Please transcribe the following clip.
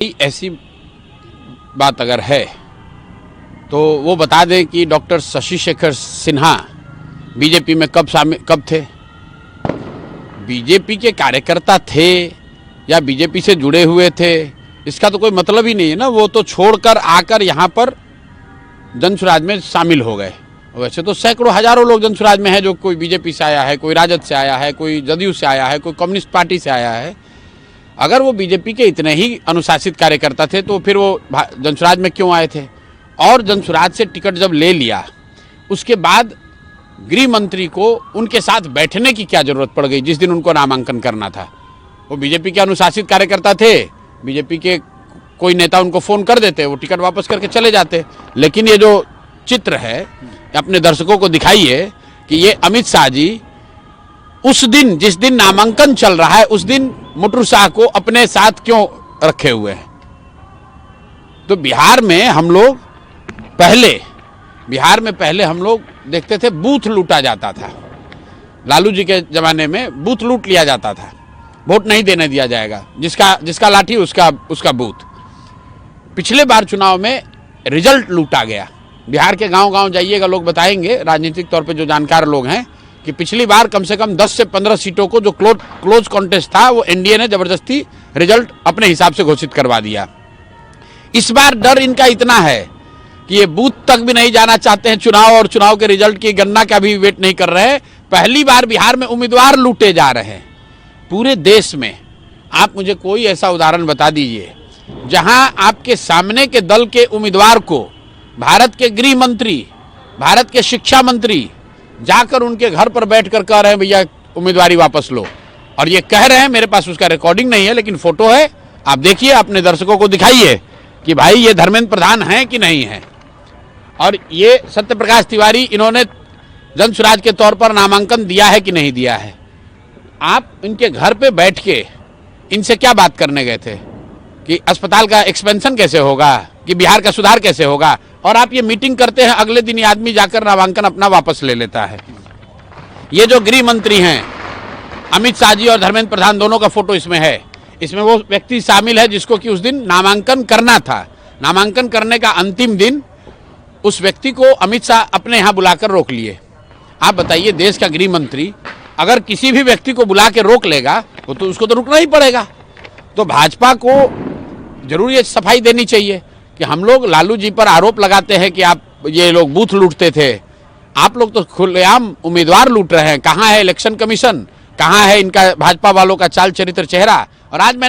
ऐसी बात अगर है तो वो बता दें कि डॉक्टर शशि शेखर सिन्हा बीजेपी में कब थे। बीजेपी के कार्यकर्ता थे या बीजेपी से जुड़े हुए थे इसका तो कोई मतलब ही नहीं है ना। वो तो छोड़कर आकर यहाँ पर जनसुराज में शामिल हो गए। वैसे तो सैकड़ों हजारों लोग जनसुराज में हैं, जो कोई बीजेपी से आया है, कोई राजद से आया है, कोई जदयू से आया है, कोई कम्युनिस्ट पार्टी से आया है। अगर वो बीजेपी के इतने ही अनुशासित कार्यकर्ता थे तो फिर वो जनसुराज में क्यों आए थे। और जनसुराज से टिकट जब ले लिया उसके बाद गृह मंत्री को उनके साथ बैठने की क्या जरूरत पड़ गई जिस दिन उनको नामांकन करना था। वो बीजेपी के अनुशासित कार्यकर्ता थे, बीजेपी के कोई नेता उनको फोन कर देते, वो टिकट वापस करके चले जाते। लेकिन ये जो चित्र है अपने दर्शकों को दिखाइए कि ये अमित शाह जी उस दिन जिस दिन नामांकन चल रहा है उस दिन मुटरू शाह को अपने साथ क्यों रखे हुए हैं। तो बिहार में पहले हम लोग देखते थे बूथ लूटा जाता था। लालू जी के जमाने में बूथ लूट लिया जाता था, वोट नहीं देने दिया जाएगा, जिसका लाठी उसका बूथ। पिछले बार चुनाव में रिजल्ट लूटा गया। बिहार के गांव-गांव जाइएगा, लोग बताएंगे, राजनीतिक तौर पे जो जानकार लोग हैं, कि पिछली बार कम से कम 10 से 15 सीटों को जो क्लोज कॉन्टेस्ट था वो एनडीए ने जबरदस्ती रिजल्ट अपने हिसाब से घोषित करवा दिया। इस बार डर इनका इतना है कि ये बूथ तक भी नहीं जाना चाहते हैं चुनाव, और चुनाव के रिजल्ट की गणना का भी वेट नहीं कर रहे हैं। पहली बार बिहार में उम्मीदवार लूटे जा रहे हैं। पूरे देश में आप मुझे कोई ऐसा उदाहरण बता दीजिए जहां आपके सामने के दल के उम्मीदवार को भारत के गृह मंत्री, भारत के शिक्षा मंत्री जाकर उनके घर पर बैठकर कह रहे हैं भैया उम्मीदवारी वापस लो। और ये कह रहे हैं, मेरे पास उसका रिकॉर्डिंग नहीं है लेकिन फोटो है, आप देखिए, अपने दर्शकों को दिखाइए कि भाई ये धर्मेंद्र प्रधान है कि नहीं है। और ये सत्य प्रकाश तिवारी, इन्होंने जनसुराज के तौर पर नामांकन दिया है कि नहीं दिया है। आप इनके घर पे बैठ के इनसे क्या बात करने गए थे कि अस्पताल का एक्सपेंशन कैसे होगा, कि बिहार का सुधार कैसे होगा। और आप ये मीटिंग करते हैं, अगले दिन ये आदमी जाकर नामांकन अपना वापस ले लेता है। ये जो गृह मंत्री हैं अमित शाह जी और धर्मेंद्र प्रधान, दोनों का फोटो इसमें है। इसमें वो व्यक्ति शामिल है जिसको कि उस दिन नामांकन करना था। नामांकन करने का अंतिम दिन उस व्यक्ति को अमित शाह अपने यहाँ बुलाकर रोक लिए। आप बताइए, देश का गृह मंत्री अगर किसी भी व्यक्ति को बुला के रोक लेगा तो उसको तो रुकना ही पड़ेगा। तो भाजपा को जरूर ये सफाई देनी चाहिए कि हम लोग लालू जी पर आरोप लगाते हैं कि आप ये लोग बूथ लूटते थे, आप लोग तो खुलेआम उम्मीदवार लूट रहे हैं। कहाँ है इलेक्शन कमीशन, कहाँ है इनका भाजपा वालों का चाल चरित्र चेहरा। और आज मैंने